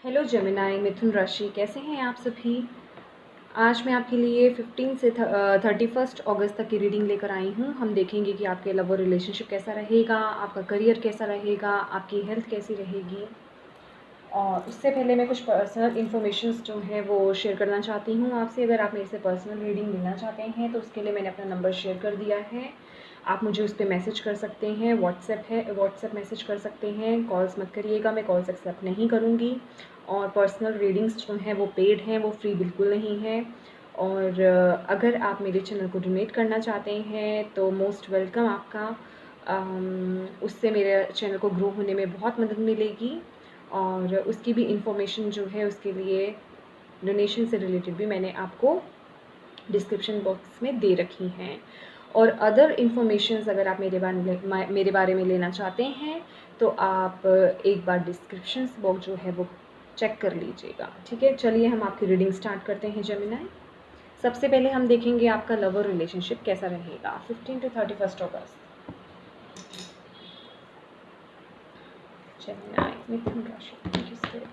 Hello Gemini मिथुन राशि, कैसे हैं आप सभी। आज मैं आपके लिए 15 से 31 अगस्त तक की रीडिंग लेकर आई हूँ। हम देखेंगे कि आपके लव और रिलेशनशिप कैसा रहेगा, आपका करियर कैसा रहेगा, आपकी हेल्थ कैसी रहेगी। और उससे पहले मैं कुछ पर्सनल इन्फॉर्मेशंस जो है वो शेयर करना चाहती हूँ आपसे। अगर आप मेरे से पर्सनल रीडिंग लेना चाहते हैं तो उसके लिए मैंने अपना नंबर शेयर कर दिया है। आप मुझे उस पर मैसेज कर सकते हैं, व्हाट्सएप मैसेज कर सकते हैं। कॉल्स मत करिएगा, मैं कॉल्स एक्सेप्ट नहीं करूँगी। और पर्सनल रीडिंग्स जो हैं वो पेड हैं, वो फ्री बिल्कुल नहीं है। और अगर आप मेरे चैनल को डोनेट करना चाहते हैं तो मोस्ट वेलकम आपका। उससे मेरे चैनल को ग्रो होने में बहुत मदद मिलेगी। और उसकी भी इंफॉर्मेशन जो है, उसके लिए डोनेशन से रिलेटेड भी मैंने आपको डिस्क्रिप्शन बॉक्स में दे रखी हैं। और अदर इन्फॉर्मेशंस अगर आप मेरे बारे में लेना चाहते हैं तो आप एक बार डिस्क्रिप्शन बॉक्स जो है वो चेक कर लीजिएगा। ठीक है, चलिए हम आपकी रीडिंग स्टार्ट करते हैं जेमिनाई। सबसे पहले हम देखेंगे आपका लव और रिलेशनशिप कैसा रहेगा 15 to 31 अगस्त। जेमिनाई मिथुन राशि, थैंक यू स्पिरिट।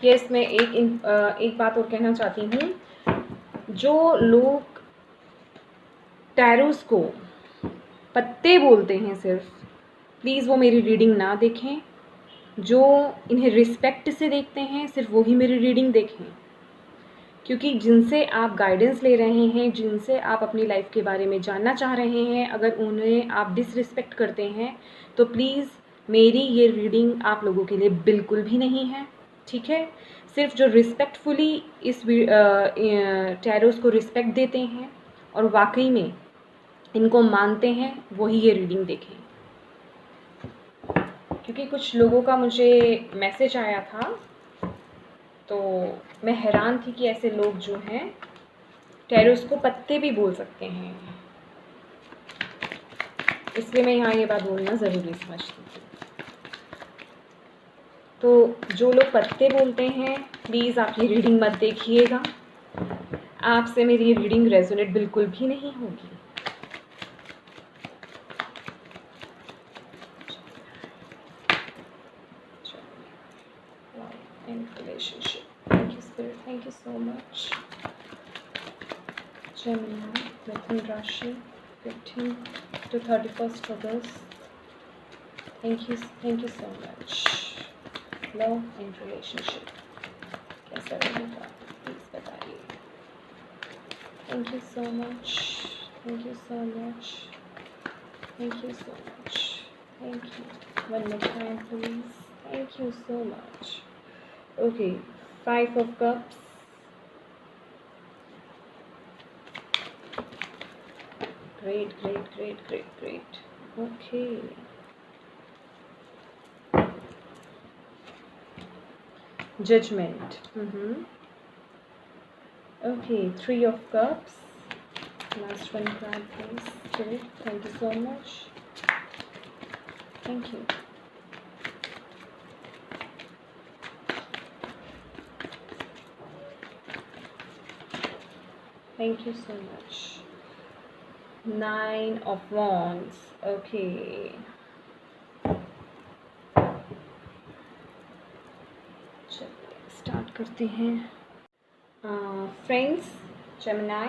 यस, मैं एक बात और कहना चाहती हूँ। जो लोग टैरोस को पत्ते बोलते हैं सिर्फ, प्लीज़ वो मेरी रीडिंग ना देखें। जो इन्हें रिस्पेक्ट से देखते हैं सिर्फ वही मेरी रीडिंग देखें। क्योंकि जिनसे आप गाइडेंस ले रहे हैं, जिनसे आप अपनी लाइफ के बारे में जानना चाह रहे हैं, अगर उन्हें आप डिसरिस्पेक्ट करते हैं तो प्लीज़ मेरी ये रीडिंग आप लोगों के लिए बिल्कुल भी नहीं है। ठीक है, सिर्फ जो रिस्पेक्टफुली इस टैरोस को रिस्पेक्ट देते हैं और वाकई में इनको मानते हैं वही ये रीडिंग देखें। क्योंकि कुछ लोगों का मुझे मैसेज आया था तो मैं हैरान थी कि ऐसे लोग जो हैं टैरोस को पत्ते भी बोल सकते हैं। इसलिए मैं यहाँ ये बात बोलना ज़रूरी समझती थी। तो जो लोग पत्ते बोलते हैं प्लीज़ आप ये रीडिंग मत देखिएगा। आपसे मेरी ये रीडिंग रेजोनेट बिल्कुल भी नहीं होगी। Relationship, thank you spirit, thank you so much. Gemini मिथुन राशि 15 to 31 अगस्त। Thank you so much. Love and relationship कैसा रहेगा प्लीज़ बताइए। Thank you so much, thank you so much, thank you so much, thank you. One more time please, thank you so much. Okay, 5 of cups, great, great, great, great, great. Okay, judgment. Okay, 3 of cups, last one card please. Spirit, thank you so much, thank you. Thank you so much. 9 of wands. Okay, चलिए start करते हैं। Friends, Gemini,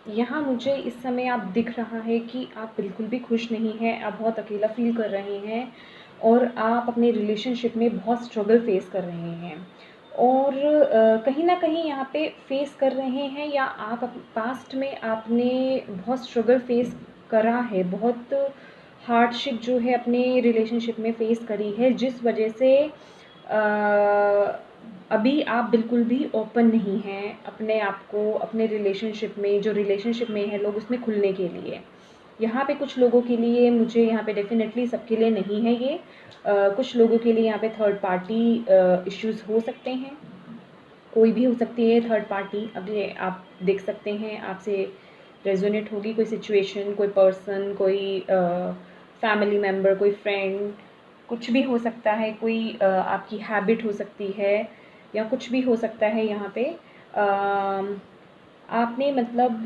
यहाँ मुझे इस समय आप दिख रहा है कि आप बिल्कुल भी खुश नहीं हैं, आप बहुत अकेला फ़ील कर रहे हैं और आप अपने रिलेशनशिप में बहुत स्ट्रगल फ़ेस कर रहे हैं। और कहीं न कहीं यहाँ पे फ़ेस कर रहे हैं, या आप पास्ट में आपने बहुत स्ट्रगल फ़ेस करा है, बहुत हार्डशिप जो है अपने रिलेशनशिप में फ़ेस करी है, जिस वजह से अभी आप बिल्कुल भी ओपन नहीं हैं अपने आप को, अपने रिलेशनशिप में, जो रिलेशनशिप में है लोग, उसमें खुलने के लिए। यहाँ पे कुछ लोगों के लिए, मुझे यहाँ पे डेफ़िनेटली सबके लिए नहीं है ये, कुछ लोगों के लिए यहाँ पे थर्ड पार्टी इश्यूज़ हो सकते हैं, कोई भी हो सकती है थर्ड पार्टी। अब ये आप देख सकते हैं, आपसे रेजोनेट होगी कोई सिचुएशन, कोई पर्सन, कोई फैमिली मेम्बर, कोई फ्रेंड, कुछ भी हो सकता है, कोई आपकी हैबिट हो सकती है, या कुछ भी हो सकता है। यहाँ पे आपने मतलब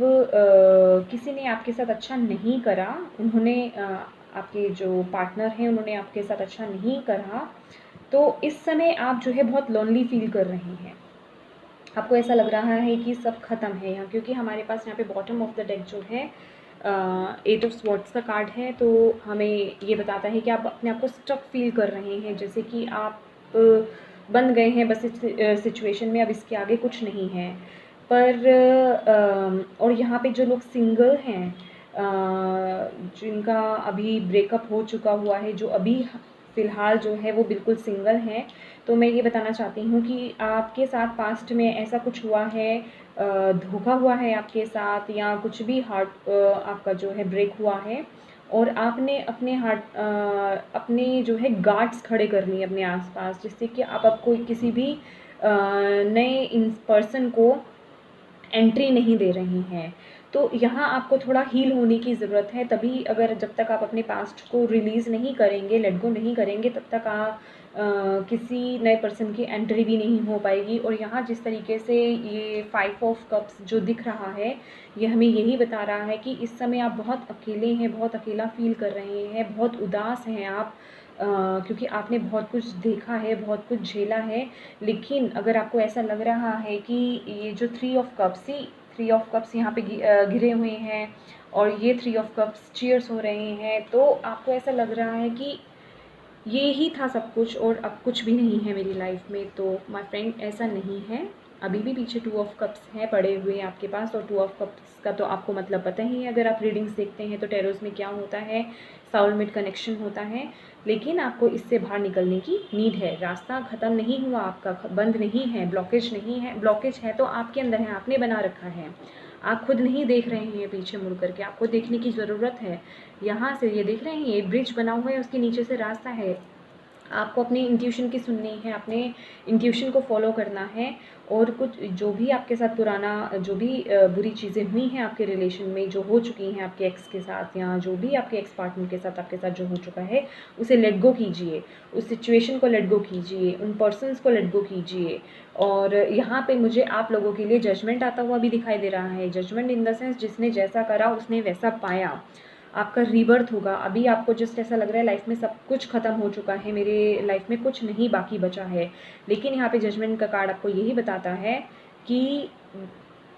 किसी ने आपके साथ अच्छा नहीं करा, उन्होंने आपके जो पार्टनर हैं उन्होंने आपके साथ अच्छा नहीं करा, तो इस समय आप जो है बहुत लोनली फील कर रहे हैं। आपको ऐसा लग रहा है कि सब ख़त्म है यहाँ, क्योंकि हमारे पास यहाँ पे बॉटम ऑफ द डेक जो है 8 ऑफ स्वॉर्ड्स का कार्ड है, तो हमें ये बताता है कि आप अपने आप को स्टक फील कर रहे हैं, जैसे कि आप बंद गए हैं बस इस सिचुएशन में, अब इसके आगे कुछ नहीं है। पर और यहाँ पे जो लोग सिंगल हैं, जिनका अभी ब्रेकअप हो चुका हुआ है, जो अभी फ़िलहाल जो है वो बिल्कुल सिंगल हैं, तो मैं ये बताना चाहती हूँ कि आपके साथ पास्ट में ऐसा कुछ हुआ है, धोखा हुआ है आपके साथ, या कुछ भी हार्ट आपका जो है ब्रेक हुआ है, और आपने अपने जो है गार्ड्स खड़े कर लिए अपने आसपास, जिससे कि आप अब कोई किसी भी नए इन पर्सन को एंट्री नहीं दे रही हैं। तो यहाँ आपको थोड़ा हील होने की ज़रूरत है, तभी, अगर जब तक आप अपने पास्ट को रिलीज़ नहीं करेंगे, लेट गो नहीं करेंगे, तब तक आप किसी नए पर्सन की एंट्री भी नहीं हो पाएगी। और यहाँ जिस तरीके से ये 5 ऑफ कप्स जो दिख रहा है, ये हमें यही बता रहा है कि इस समय आप बहुत अकेले हैं, बहुत अकेला फ़ील कर रहे हैं, बहुत उदास हैं आप, क्योंकि आपने बहुत कुछ देखा है, बहुत कुछ झेला है। लेकिन अगर आपको ऐसा लग रहा है कि ये जो 3 ऑफ कप्स यहाँ पे घिरे हुए हैं, और ये 3 ऑफ कप्स चीयर्स हो रहे हैं, तो आपको ऐसा लग रहा है कि ये ही था सब कुछ और अब कुछ भी नहीं है मेरी लाइफ में। तो माय फ्रेंड, ऐसा नहीं है, अभी भी पीछे 2 ऑफ कप्स हैं पड़े हुए आपके पास, और 2 ऑफ कप्स का तो आपको मतलब पता ही है, अगर आप रीडिंग्स देखते हैं तो टैरोज़ में क्या होता है, साउलमेट कनेक्शन होता है। लेकिन आपको इससे बाहर निकलने की नीड है, रास्ता ख़त्म नहीं हुआ आपका, बंद नहीं है, ब्लॉकेज नहीं है। ब्लॉकेज है तो आपके अंदर है, आपने बना रखा है, आप खुद नहीं देख रहे हैं पीछे मुड़ करके, आपको देखने की ज़रूरत है। यहाँ से ये देख रहे हैं, ये ब्रिज बना हुआ है, उसके नीचे से रास्ता है, आपको अपनी इंट्यूशन की सुननी है, अपने इंट्यूशन को फॉलो करना है। और कुछ जो भी आपके साथ पुराना, जो भी बुरी चीज़ें हुई हैं आपके रिलेशन में, जो हो चुकी हैं आपके एक्स के साथ, या जो भी आपके एक्स पार्टनर के साथ आपके साथ जो हो चुका है, उसे लेट गो कीजिए, उस सिचुएशन को लेट गो कीजिए, उन पर्सन्स को लेट गो कीजिए। और यहाँ पे मुझे आप लोगों के लिए जजमेंट आता हुआ भी दिखाई दे रहा है। जजमेंट इन द सेंस, जिसने जैसा करा उसने वैसा पाया, आपका रीबर्थ होगा। अभी आपको जस्ट ऐसा लग रहा है लाइफ में सब कुछ ख़त्म हो चुका है, मेरे लाइफ में कुछ नहीं बाकी बचा है। लेकिन यहाँ पे जजमेंट का कार्ड आपको यही बताता है कि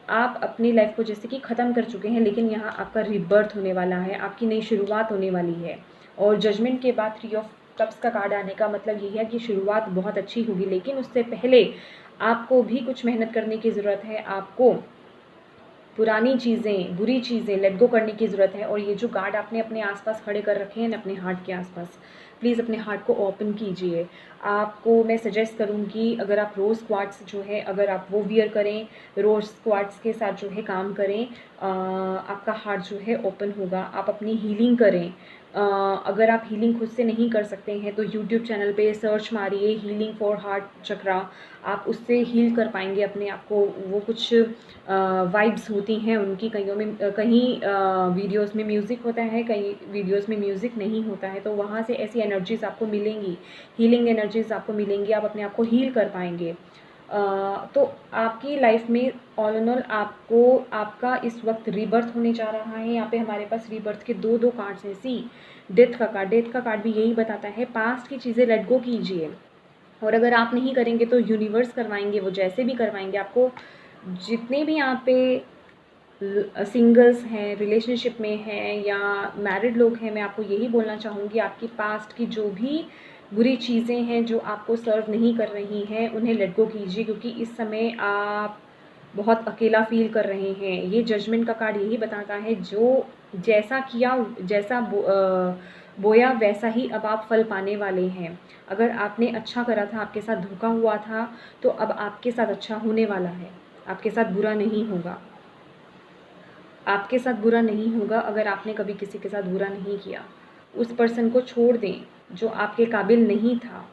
आप अपनी लाइफ को जैसे कि ख़त्म कर चुके हैं, लेकिन यहाँ आपका रीबर्थ होने वाला है, आपकी नई शुरुआत होने वाली है। और जजमेंट के बाद 3 ऑफ कप्स का कार्ड आने का मतलब यही है कि शुरुआत बहुत अच्छी होगी, लेकिन उससे पहले आपको भी कुछ मेहनत करने की ज़रूरत है। आपको पुरानी चीज़ें, बुरी चीज़ें लेट गो करने की ज़रूरत है। और ये जो गार्ड आपने अपने आसपास खड़े कर रखे हैं ना, अपने हार्ट के आसपास, प्लीज़ अपने हार्ट को ओपन कीजिए। आपको मैं सजेस्ट करूँगी, अगर आप रोज़ क्वार्ट्स जो है, अगर आप वो वियर करें, रोज़ क्वार्ट्स के साथ जो है काम करें, आपका हार्ट जो है ओपन होगा। आप अपनी हीलिंग करें। अगर आप हीलिंग खुद से नहीं कर सकते हैं तो यूट्यूब चैनल पे सर्च मारिए हीलिंग फॉर हार्ट चक्रा, आप उससे हील कर पाएंगे अपने आप को। वो कुछ वाइब्स होती हैं उनकी, कईयों में, कहीं वीडियोस में म्यूज़िक होता है, कई वीडियोस में म्यूज़िक नहीं होता है, तो वहाँ से ऐसी एनर्जीज़ आपको मिलेंगी, हीलिंग एनर्जीज़ आपको मिलेंगी, आप अपने आप को हील कर पाएंगे। तो आपकी लाइफ में ऑल इन ऑल आपको, आपका इस वक्त रीबर्थ होने जा रहा है। यहाँ पे हमारे पास रीबर्थ के दो कार्ड्स हैं। सी डेथ का कार्ड, डेथ का कार्ड भी यही बताता है, पास्ट की चीज़ें लेट गो कीजिए। और अगर आप नहीं करेंगे तो यूनिवर्स करवाएंगे, वो जैसे भी करवाएंगे आपको। जितने भी यहाँ पे सिंगल्स हैं, रिलेशनशिप में हैं या मैरिड लोग हैं, मैं आपको यही बोलना चाहूँगी, आपकी पास्ट की जो भी बुरी चीज़ें हैं जो आपको सर्व नहीं कर रही हैं, उन्हें लेट गो कीजिए, क्योंकि इस समय आप बहुत अकेला फील कर रहे हैं। ये जजमेंट का कार्ड यही बताता है, जो जैसा किया, जैसा बोया वैसा ही अब आप फल पाने वाले हैं। अगर आपने अच्छा करा था, आपके साथ धोखा हुआ था, तो अब आपके साथ अच्छा होने वाला है, आपके साथ बुरा नहीं होगा। आपके साथ बुरा नहीं होगा अगर आपने कभी किसी के साथ बुरा नहीं किया। उस पर्सन को छोड़ दें जो आपके काबिल नहीं था।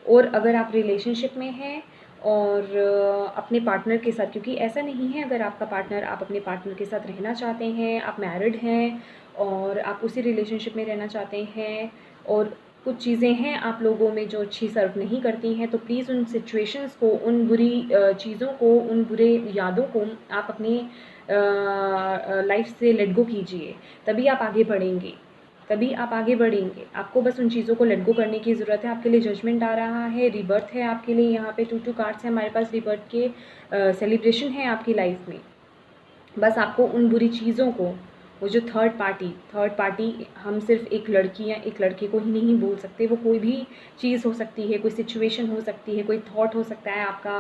और अगर आप रिलेशनशिप में हैं और अपने पार्टनर के साथ, क्योंकि ऐसा नहीं है अगर आपका पार्टनर, आप अपने पार्टनर के साथ रहना चाहते हैं, आप मैरिड हैं और आप उसी रिलेशनशिप में रहना चाहते हैं और कुछ चीज़ें हैं आप लोगों में जो अच्छी सर्व नहीं करती हैं, तो प्लीज़ उन सिचुएशंस को, उन बुरी चीज़ों को, उन बुरे यादों को आप अपनी लाइफ से लेट गो कीजिए। तभी आप आगे बढ़ेंगे, तभी आप आगे बढ़ेंगे। आपको बस उन चीज़ों को लेट गो करने की ज़रूरत है। आपके लिए जजमेंट आ रहा है, रिबर्थ है आपके लिए। यहाँ पे 2 कार्ड्स हैं हमारे पास, रिबर्थ के सेलिब्रेशन है आपकी लाइफ में। बस आपको उन बुरी चीज़ों को, वो जो थर्ड पार्टी, हम सिर्फ एक लड़की या एक लड़के को ही नहीं बोल सकते, वो कोई भी चीज़ हो सकती है, कोई सिचुएशन हो सकती है, कोई थॉट हो सकता है आपका,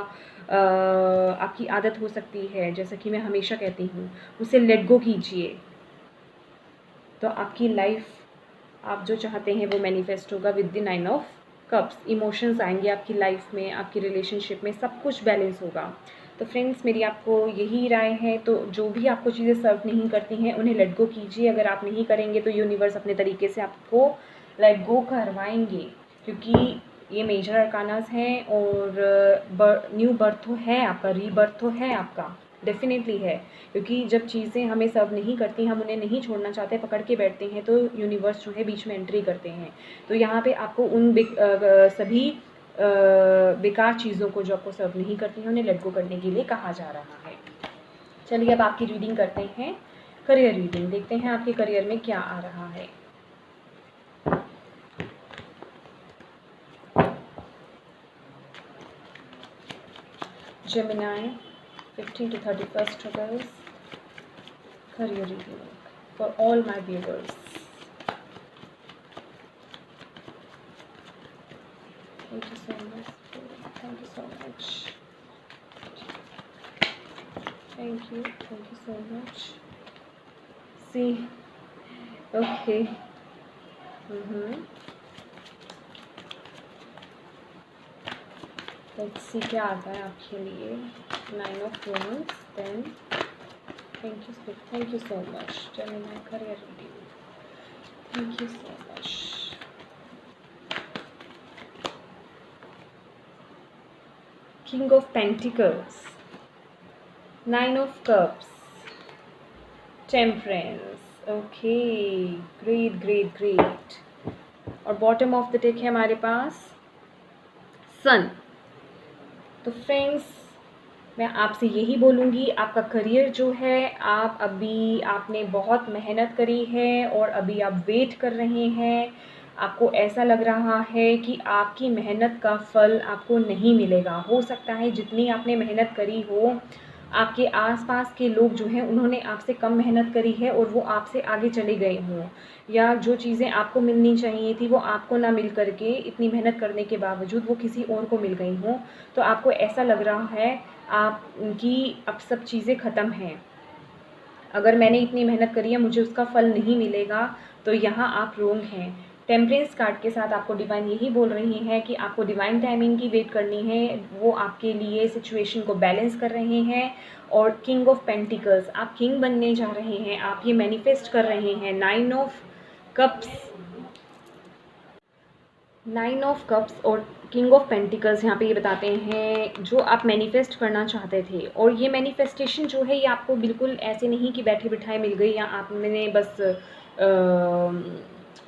आपकी आदत हो सकती है। जैसा कि मैं हमेशा कहती हूँ, उसे लेट गो कीजिए, तो आपकी लाइफ, आप जो चाहते हैं वो मैनिफेस्ट होगा with the 9 of cups. Emotions आएंगे आपकी लाइफ में, आपकी रिलेशनशिप में, सब कुछ बैलेंस होगा। तो फ्रेंड्स, मेरी आपको यही राय है, तो जो भी आपको चीज़ें सर्व नहीं करती हैं उन्हें लेट गो कीजिए। अगर आप नहीं करेंगे तो यूनिवर्स अपने तरीके से आपको लेट गो करवाएंगे, क्योंकि ये मेजर अरकानास हैं और न्यू बर्थ तो है आपका, रीबर्थ तो है आपका, डेफिनेटली है। क्योंकि जब चीज़ें हमें सर्व नहीं करती, हम उन्हें नहीं छोड़ना चाहते, पकड़ के बैठते हैं, तो यूनिवर्स जो है बीच में एंट्री करते हैं। तो यहाँ पे आपको उन सभी बेकार चीज़ों को जो आपको सर्व नहीं करती हैं उन्हें लेट गो करने के लिए कहा जा रहा है। चलिए अब आपकी रीडिंग करते हैं, करियर रीडिंग। देखते हैं आपके करियर में क्या आ रहा है। Gemini, 15 to 31st August, career reading for all my viewers. Thank you so much. Thank you so much. Thank you so much. See, okay. Let's see क्या आता है आपके लिए। 9 of Wands, then thank you so much. Gemini career reading. Thank you so much. King of Pentacles, 9 of Cups, Temperance. Okay, great. और bottom of the deck है हमारे पास सन। तो friends, मैं आपसे यही बोलूँगी, आपका करियर जो है, आपने बहुत मेहनत करी है और अभी आप वेट कर रहे हैं। आपको ऐसा लग रहा है कि आपकी मेहनत का फल आपको नहीं मिलेगा। हो सकता है जितनी आपने मेहनत करी हो, आपके आसपास के लोग जो हैं उन्होंने आपसे कम मेहनत करी है और वो आपसे आगे चले गए हों, या जो चीज़ें आपको मिलनी चाहिए थी वो आपको ना मिल करके, इतनी मेहनत करने के बावजूद वो किसी और को मिल गई हों। तो आपको ऐसा लग रहा है आपकी अब सब चीज़ें ख़त्म हैं, अगर मैंने इतनी मेहनत करी है मुझे उसका फल नहीं मिलेगा, तो यहाँ आप रोंग हैं। टेम्परेंस कार्ड के साथ आपको डिवाइन यही बोल रही हैं कि आपको डिवाइन टाइमिंग की वेट करनी है, वो आपके लिए सिचुएशन को बैलेंस कर रहे हैं। और किंग ऑफ पेंटिकल्स, आप किंग बनने जा रहे हैं, आप ये मैनिफेस्ट कर रहे हैं। 9 ऑफ कप्स और किंग ऑफ पेंटिकल्स यहाँ पे ये बताते हैं जो आप मैनिफेस्ट करना चाहते थे। और ये मैनिफेस्टेशन जो है ये आपको बिल्कुल ऐसे नहीं कि बैठे बिठाए मिल गई, या आपने बस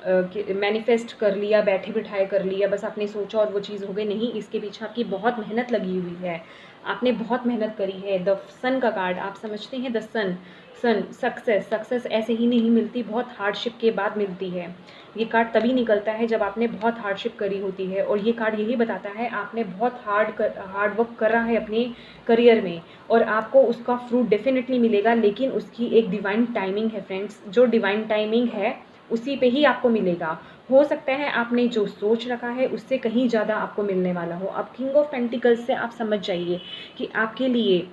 मैनिफेस्ट कर लिया, बैठे बिठाए कर लिया, बस आपने सोचा और वो चीज़ हो गई, नहीं, इसके पीछे आपकी बहुत मेहनत लगी हुई है, आपने बहुत मेहनत करी है। द सन का कार्ड आप समझते हैं, द सन, सक्सेस ऐसे ही नहीं मिलती, बहुत हार्डशिप के बाद मिलती है। ये कार्ड तभी निकलता है जब आपने बहुत हार्डशिप करी होती है, और ये कार्ड यही बताता है आपने बहुत हार्ड वर्क करा है अपने करियर में, और आपको उसका फ्रूट डेफिनेटली मिलेगा, लेकिन उसकी एक डिवाइन टाइमिंग है फ्रेंड्स। जो डिवाइन टाइमिंग है उसी पे ही आपको मिलेगा। हो सकता है आपने जो सोच रखा है उससे कहीं ज़्यादा आपको मिलने वाला हो। अब किंग ऑफ पेंटिकल्स से आप समझ जाइए कि आपके लिए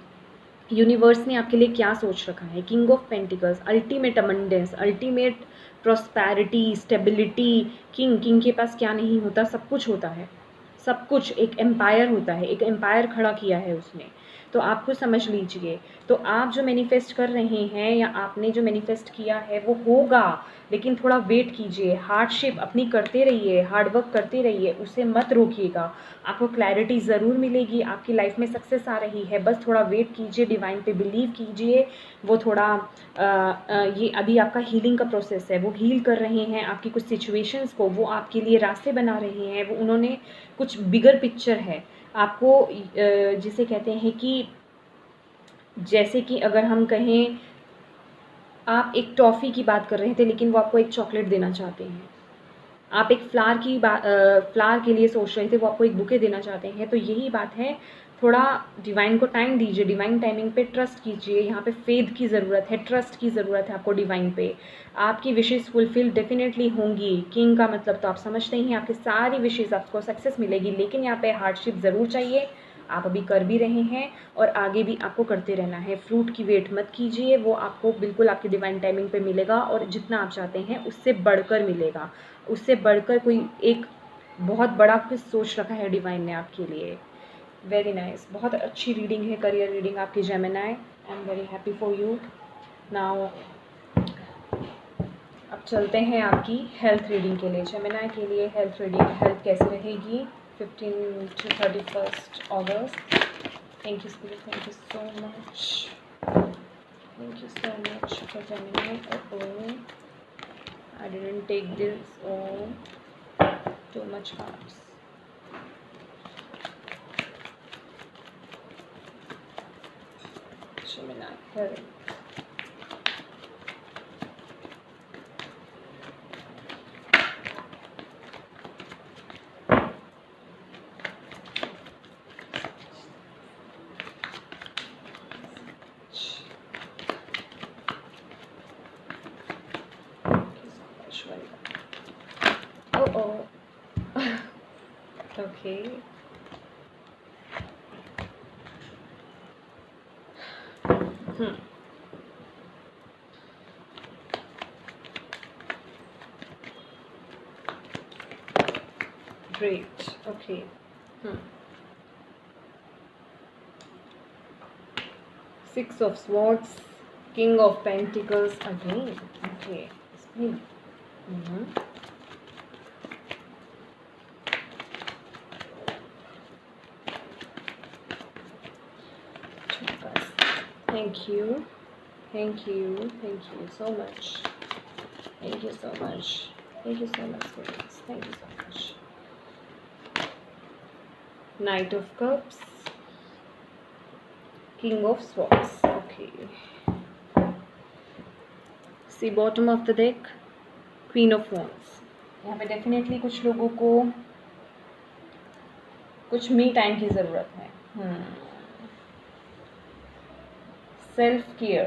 यूनिवर्स ने आपके लिए क्या सोच रखा है। King of pentacles, ultimate abundance, ultimate prosperity, stability. King के पास क्या नहीं होता, सब कुछ होता है, सब कुछ। एक एम्पायर होता है, एक एम्पायर खड़ा किया है उसने, तो आप खुद समझ लीजिए। तो आप जो मैनिफेस्ट कर रहे हैं या आपने जो मैनिफेस्ट किया है वो होगा, लेकिन थोड़ा वेट कीजिए, हार्डशिप अपनी करते रहिए, हार्ड वर्क करते रहिए, उसे मत रोकिएगा। आपको क्लैरिटी ज़रूर मिलेगी, आपकी लाइफ में सक्सेस आ रही है, बस थोड़ा वेट कीजिए, डिवाइन पे बिलीव कीजिए। वो थोड़ा ये अभी आपका हीलिंग का प्रोसेस है, वो हील कर रहे हैं आपकी कुछ सिचुएशंस को, वो आपके लिए रास्ते बना रहे हैं, वो उन्होंने कुछ बिगर पिक्चर है आपको, जिसे कहते हैं कि जैसे कि अगर हम कहें आप एक टॉफ़ी की बात कर रहे थे लेकिन वो आपको एक चॉकलेट देना चाहते हैं, आप एक फ्लावर के लिए सोच रहे थे, वो आपको एक बुके देना चाहते हैं। तो यही बात है, थोड़ा डिवाइन को टाइम दीजिए, डिवाइन टाइमिंग पे ट्रस्ट कीजिए। यहाँ पे फेथ की ज़रूरत है, ट्रस्ट की ज़रूरत है आपको डिवाइन पे। आपकी विशेज़ फुलफिल डेफिनेटली होंगी। किंग का मतलब तो आप समझते ही हैं, आपकी सारी विशेज़ आपको सक्सेस मिलेगी, लेकिन यहाँ पे हार्डशिप ज़रूर चाहिए। आप अभी कर भी रहे हैं और आगे भी आपको करते रहना है। फ्रूट की वेट मत कीजिए, वो आपको बिल्कुल आपकी डिवाइन टाइमिंग पे मिलेगा, और जितना आप चाहते हैं उससे बढ़कर मिलेगा, उससे बढ़कर कोई एक बहुत बड़ा कुछ सोच रखा है डिवाइन ने आपके लिए। वेरी नाइस, बहुत अच्छी रीडिंग है, करियर रीडिंग आपकी Gemini. I am very happy for you. Now अब चलते हैं आपकी हेल्थ रीडिंग के लिए। जेमिनी के लिए हेल्थ रीडिंग, हेल्थ कैसे रहेगी 15 to 31 अगस्त। Thank you spirit, thank you so much, thank you so much for Gemini. I didn't take this. Oh, too much carbs. Gemini, heaven. Oh. Okay. Great. Okay. Six of Swords, King of Pentacles again. Okay. Spin. Thank you. Thank you. Thank you so much. Thank you so much. Thank you so much, spirits. Thank you so much. Knight of Cups, King of Swords. Okay. See bottom of the deck, Queen of Wands. यहाँ पे definitely कुछ लोगों को कुछ me time की ज़रूरत है। Self care.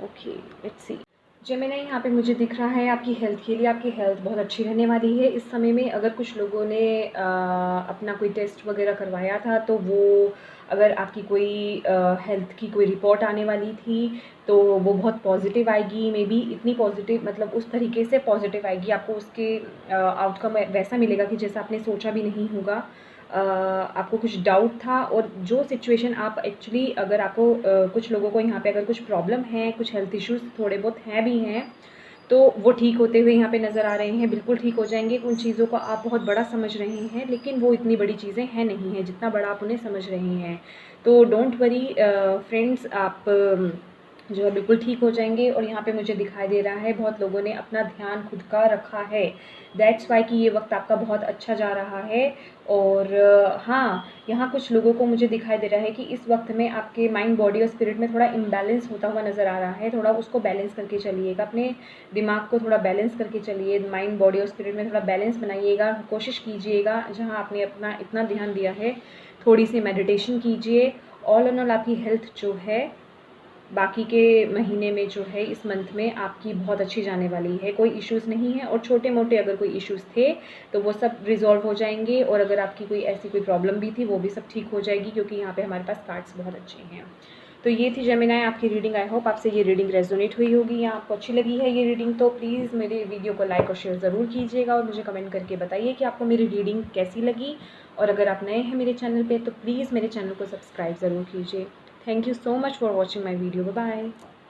Okay, let's see. Gemini यहाँ पे मुझे दिख रहा है आपकी हेल्थ के लिए, आपकी हेल्थ बहुत अच्छी रहने वाली है इस समय में। अगर कुछ लोगों ने अपना कोई टेस्ट वगैरह करवाया था, तो वो अगर आपकी कोई हेल्थ की कोई रिपोर्ट आने वाली थी तो वो बहुत पॉजिटिव आएगी। मे बी इतनी पॉजिटिव, मतलब उस तरीके से पॉजिटिव आएगी, आपको उसके आउटकम वैसा मिलेगा कि जैसा आपने सोचा भी नहीं होगा। आपको कुछ डाउट था, और जो सिचुएशन आप एक्चुअली, अगर आपको कुछ लोगों को यहाँ पे अगर कुछ प्रॉब्लम है, कुछ हेल्थ इश्यूज़ थोड़े बहुत हैं भी हैं, तो वो ठीक होते हुए यहाँ पे नज़र आ रहे हैं, बिल्कुल ठीक हो जाएंगे। उन चीज़ों को आप बहुत बड़ा समझ रहे हैं, लेकिन वो इतनी बड़ी चीज़ें हैं नहीं हैं जितना बड़ा आप उन्हें समझ रहे हैं। तो डोंट वरी फ्रेंड्स, आप जो है बिल्कुल ठीक हो जाएंगे। और यहाँ पे मुझे दिखाई दे रहा है बहुत लोगों ने अपना ध्यान खुद का रखा है, दैट्स वाई कि ये वक्त आपका बहुत अच्छा जा रहा है। और हाँ, यहाँ कुछ लोगों को मुझे दिखाई दे रहा है कि इस वक्त में आपके माइंड, बॉडी और स्पिरिट में थोड़ा इम्बैलेंस होता हुआ नज़र आ रहा है। थोड़ा उसको बैलेंस करके चलिएगा, अपने दिमाग को थोड़ा बैलेंस करके चलिए, माइंड, बॉडी और स्पिरिट में थोड़ा बैलेंस बनाइएगा। कोशिश कीजिएगा जहाँ आपने अपना इतना ध्यान दिया है, थोड़ी सी मेडिटेशन कीजिए। ऑल एंड ऑल आपकी हेल्थ जो है बाकी के महीने में जो है, इस मंथ में आपकी बहुत अच्छी जाने वाली है, कोई इश्यूज़ नहीं है। और छोटे मोटे अगर कोई इश्यूज़ थे तो वो सब रिजॉल्व हो जाएंगे। और अगर आपकी कोई ऐसी कोई प्रॉब्लम भी थी वो भी सब ठीक हो जाएगी, क्योंकि यहाँ पे हमारे पास कार्ड्स बहुत अच्छे हैं। तो ये थी जेमिनी आपकी रीडिंग। आई होप आपसे ये रीडिंग रेजोनेट हुई होगी या आपको अच्छी लगी है ये रीडिंग। तो प्लीज़ मेरे वीडियो को लाइक और शेयर ज़रूर कीजिएगा और मुझे कमेंट करके बताइए कि आपको मेरी रीडिंग कैसी लगी। और अगर आप नए हैं मेरे चैनल पे तो प्लीज़ मेरे चैनल को सब्सक्राइब ज़रूर कीजिए। Thank you so much for watching my video. Bye bye.